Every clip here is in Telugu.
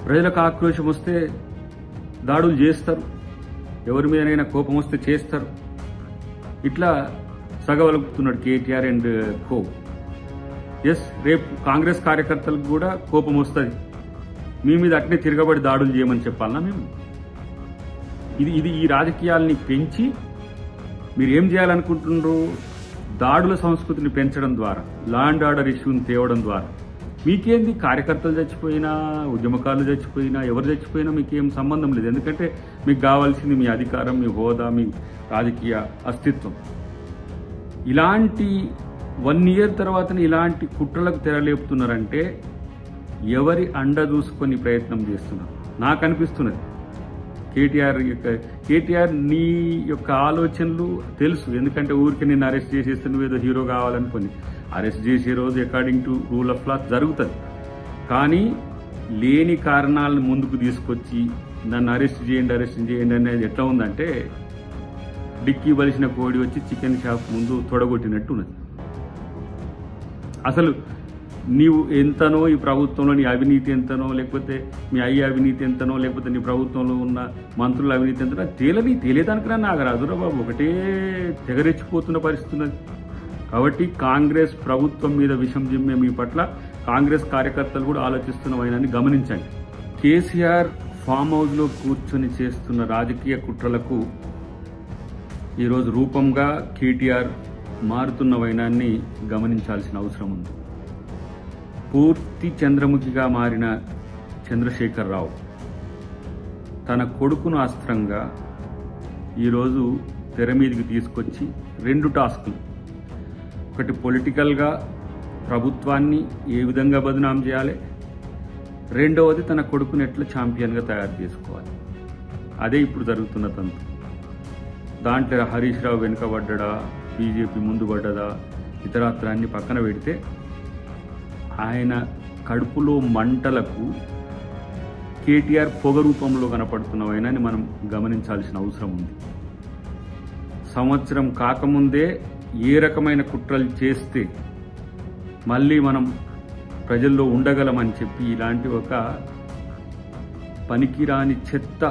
ప్రజలకు ఆక్రోశం వస్తే దాడులు చేస్తారు, ఎవరి మీదనైనా కోపం వస్తే చేస్తారు. ఇట్లా సగవలుపుతున్నాడు కేటీఆర్ అండ్ కో. ఎస్, రేపు కాంగ్రెస్ కార్యకర్తలకు కూడా కోపం వస్తుంది, మీ మీద అట్నే తిరగబడి దాడులు చేయమని చెప్పాలన్నా మేము? ఇది ఈ రాజకీయాల్ని పెంచి మీరు ఏం చేయాలనుకుంటున్నారు? దాడుల సంస్కృతిని పెంచడం ద్వారా, లా అండ్ ఆర్డర్ ఇష్యూని తేవడం ద్వారా మీకేంది? కార్యకర్తలు చచ్చిపోయినా, ఉద్యమకారులు చచ్చిపోయినా, ఎవరు చచ్చిపోయినా మీకేం సంబంధం లేదు. ఎందుకంటే మీకు కావాల్సింది మీ అధికారం, మీ హోదా, మీ రాజకీయ అస్తిత్వం. ఇలాంటి 1 year తర్వాతనే ఇలాంటి కుట్రలకు తెరలేపుతున్నారంటే ఎవరి అండ చూసుకొని ప్రయత్నం చేస్తున్నారు నాకు అనిపిస్తున్నది. కేటీఆర్ నీ యొక్క ఆలోచనలు తెలుసు, ఎందుకంటే ఊరికి నిన్ను అరెస్ట్ చేసేస్తే నువ్వేదో హీరో కావాలనుకొని అరెస్ట్ చేసే రోజు according to rule of law జరుగుతుంది. కానీ లేని కారణాలను ముందుకు తీసుకొచ్చి నన్ను అరెస్ట్ చేయండి అనేది ఎట్లా ఉందంటే డిక్కీ బలిసిన కోడి వచ్చి చికెన్ షాప్ ముందు తొడగొట్టినట్టు ఉన్నది. అసలు నీవు ఎంతనో ఈ ప్రభుత్వంలో నీ అవినీతి ఎంతనో, లేకపోతే మీ అయ్య అవినీతి ఎంతనో, లేకపోతే నీ ప్రభుత్వంలో ఉన్న మంత్రుల అవినీతి ఎంతనో తెలియదానికన్నా నాగరాదురా బాబు, ఒకటే తెగరెచ్చిపోతున్న పరిస్థితి ఉన్నది. కాబట్టి కాంగ్రెస్ ప్రభుత్వం మీద విషం జిమ్మే మీ పట్ల కాంగ్రెస్ కార్యకర్తలు కూడా ఆలోచిస్తున్నవైనని గమనించండి. కేసీఆర్ ఫామ్ హౌస్లో కూర్చొని చేస్తున్న రాజకీయ కుట్రలకు ఈరోజు రూపంగా కేటీఆర్ మారుతున్న వైనాన్ని గమనించాల్సిన అవసరం ఉంది. పూర్తి చంద్రముఖిగా మారిన చంద్రశేఖరరావు తన కొడుకును అస్త్రంగా ఈరోజు తెర మీదకి తీసుకొచ్చి 2 టాస్కులు, ఒకటి పొలిటికల్గా ప్రభుత్వాన్ని ఏ విధంగా బదనాం చేయాలి, రెండవది తన కొడుకుని ఎట్లా ఛాంపియన్గా తయారు చేసుకోవాలి. అదే ఇప్పుడు జరుగుతున్న తంతు. దాంట్లో హరీష్ రావు వెనుకబడ్డా, బీజేపీ ముందు పడ్డదా, ఇతరాత్రాన్ని పక్కన పెడితే ఆయన కడుపులో మంటలకు కేటీఆర్ పొగ రూపంలో కనపడుతున్నవైనా మనం గమనించాల్సిన అవసరం ఉంది. సంవత్సరం కాకముందే ఏ రకమైన కుట్రలు చేస్తే మళ్ళీ మనం ప్రజల్లో ఉండగలమని చెప్పి ఇలాంటి ఒక పనికిరాని చెత్త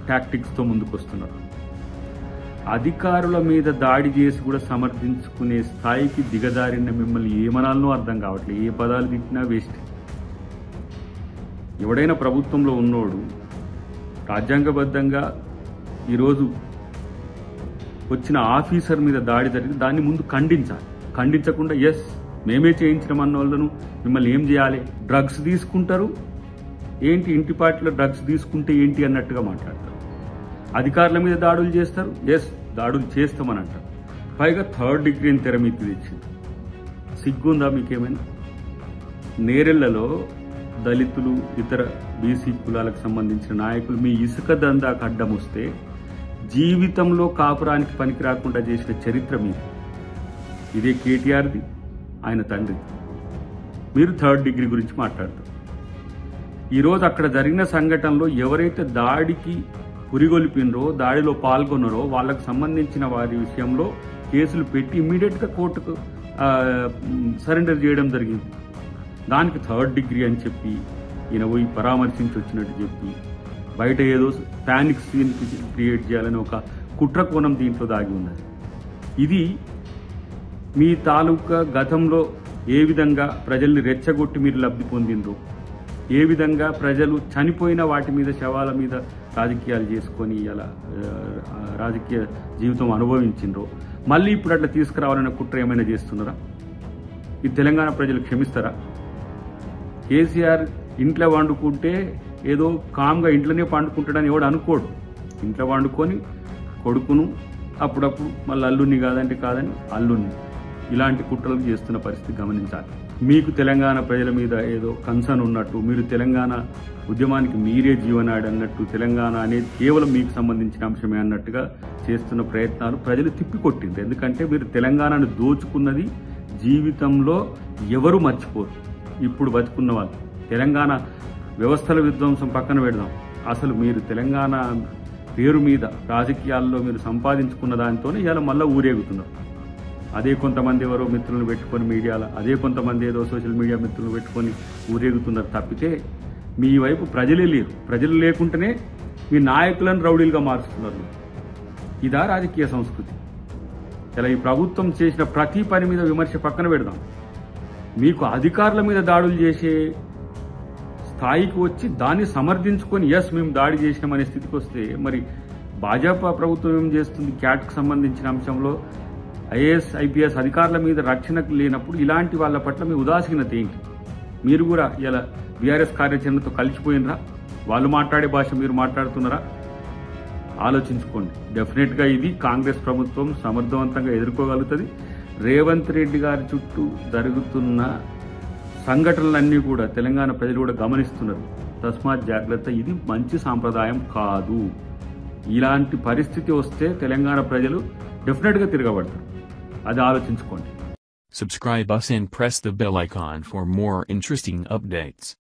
టాక్టిక్స్తో ముందుకొస్తున్నారు. అధికారుల మీద దాడి చేసి కూడా సమర్థించుకునే స్థాయికి దిగజారిన మిమ్మల్ని ఏమనాలనో అర్థం కావట్లేదు. ఏ పదాలు తిట్టినా వేస్ట్. ఎవడైనా ప్రభుత్వంలో ఉన్నోడు రాజ్యాంగబద్ధంగా ఈరోజు వచ్చిన ఆఫీసర్ మీద దాడి జరిగి దాన్ని ముందు ఖండించాలి. ఖండించకుండా ఎస్ మేమే చేయించడం అన్న వాళ్ళను మిమ్మల్ని ఏం చేయాలి? డ్రగ్స్ తీసుకుంటారు ఏంటి, ఇంటిపాటిలో డ్రగ్స్ తీసుకుంటే ఏంటి అన్నట్టుగా మాట్లాడతారు. అధికారుల మీద దాడులు చేస్తారు, ఎస్ దాడులు చేస్తామని అంటారు. పైగా 3rd degree తెర మీద తెచ్చింది. సిగ్గుందా మీకేమైనా? నేరెళ్లలో దళితులు, ఇతర బీసీ కులాలకు సంబంధించిన నాయకులు మీ ఇసుక దందాకు అడ్డం వస్తే జీవితంలో కాపురానికి పనికి రాకుండా చేసిన చరిత్ర మీది. ఇదే కేటీఆర్ది, ఆయన తండ్రి. మీరు 3rd degree గురించి మాట్లాడతారు. ఈరోజు అక్కడ జరిగిన సంఘటనలో ఎవరైతే దాడికి పురిగొల్పినరో, దాడిలో పాల్గొన్నారో వాళ్ళకు సంబంధించిన వారి విషయంలో కేసులు పెట్టి ఇమ్మీడియట్గా కోర్టుకు సరెండర్ చేయడం జరిగింది. దానికి 3rd degree అని చెప్పి ఈయన పోయి పరామర్శించి వచ్చినట్టు చెప్పి బయట ఏదో ప్యానిక్ సీన్ క్రియేట్ చేయాలని ఒక కుట్ర కోణం దీంట్లో దాగి ఉన్నది. ఇది మీ తాలూకా గతంలో ఏ విధంగా ప్రజల్ని రెచ్చగొట్టి మీరు లబ్ధి పొందిందో, ఏ విధంగా ప్రజలు చనిపోయిన వాటి మీద, శవాల మీద రాజకీయాలు చేసుకొని ఇలా రాజకీయ జీవితం అనుభవించిండ్రో మళ్ళీ ఇప్పుడు అట్లా తీసుకురావాలనే కుట్ర ఏమైనా చేస్తున్నారా? ఇది తెలంగాణ ప్రజలు క్షమిస్తారా? కేసీఆర్ ఇంట్లో వండుకుంటే ఏదో కామ్గా ఇంట్లోనే పండుకుంటాడని ఎవడు అనుకోడు. ఇంట్లో వండుకొని కొడుకును, అప్పుడప్పుడు మళ్ళీ అల్లుని కాదంటే కాదని అల్లుని ఇలాంటి కుట్రలు చేస్తున్న పరిస్థితి గమనించాలి. మీకు తెలంగాణ ప్రజల మీద ఏదో కన్సర్న్ ఉన్నట్టు, మీరు తెలంగాణ ఉద్యమానికి మీరే జీవనాడి అన్నట్టు, తెలంగాణ అనేది కేవలం మీకు సంబంధించిన అంశమే అన్నట్టుగా చేస్తున్న ప్రయత్నాలు ప్రజలు తిప్పికొట్టింది. ఎందుకంటే మీరు తెలంగాణను దోచుకున్నది జీవితంలో ఎవరు మర్చిపోరు. ఇప్పుడు బతుకున్న వాళ్ళు తెలంగాణ వ్యవస్థల విధ్వంసం పక్కన పెడదాం, అసలు మీరు తెలంగాణ పేరు మీద రాజకీయాల్లో మీరు సంపాదించుకున్న దానితోనే ఇలా మళ్ళీ ఊరేగుతున్నారు. అదే కొంతమంది ఎవరో మిత్రులను పెట్టుకొని మీడియాలో, అదే కొంతమంది ఏదో సోషల్ మీడియా మిత్రులను పెట్టుకొని ఊరేగుతున్నారు తప్పితే మీ వైపు ప్రజలే లేరు. ప్రజలు లేకుంటేనే మీ నాయకులను రౌడీలుగా మారుస్తున్నారు. ఇదా రాజకీయ సంస్కృతి? ఇలా ఈ ప్రభుత్వం చేసిన ప్రతి పని మీద విమర్శ పక్కన పెడదాం. మీకు అధికారుల మీద దాడులు చేసే స్థాయికి వచ్చి దాన్ని సమర్థించుకొని మేము దాడి చేసినామనే స్థితికి వస్తే మరి భాజపా ప్రభుత్వం ఏం చేస్తుంది? క్యాట్కు సంబంధించిన అంశంలో ఐఏఎస్ ఐపీఎస్ అధికారుల మీద రక్షణకు లేనప్పుడు ఇలాంటి వాళ్ళ పట్ల మీ ఉదాసీనత ఏంటి? మీరు కూడా ఇలా బీఆర్ఎస్ కార్యాచరణతో కలిసిపోయినరా? వాళ్ళు మాట్లాడే భాష మీరు మాట్లాడుతున్నారా? ఆలోచించుకోండి. డెఫినెట్గా ఇది కాంగ్రెస్ ప్రభుత్వం సమర్థవంతంగా ఎదుర్కోగలుగుతుంది. రేవంత్ రెడ్డి గారి చుట్టూ జరుగుతున్న సంఘటనలన్నీ కూడా తెలంగాణ ప్రజలు కూడా గమనిస్తున్నారు. తస్మాత్ జాగ్రత్త. ఇది మంచి సాంప్రదాయం కాదు. ఇలాంటి పరిస్థితి వస్తే తెలంగాణ ప్రజలు డెఫినెట్గా తిరగబడతారు. అది ఆలోచించుకోండి. Subscribe us and press the bell icon for more interesting updates.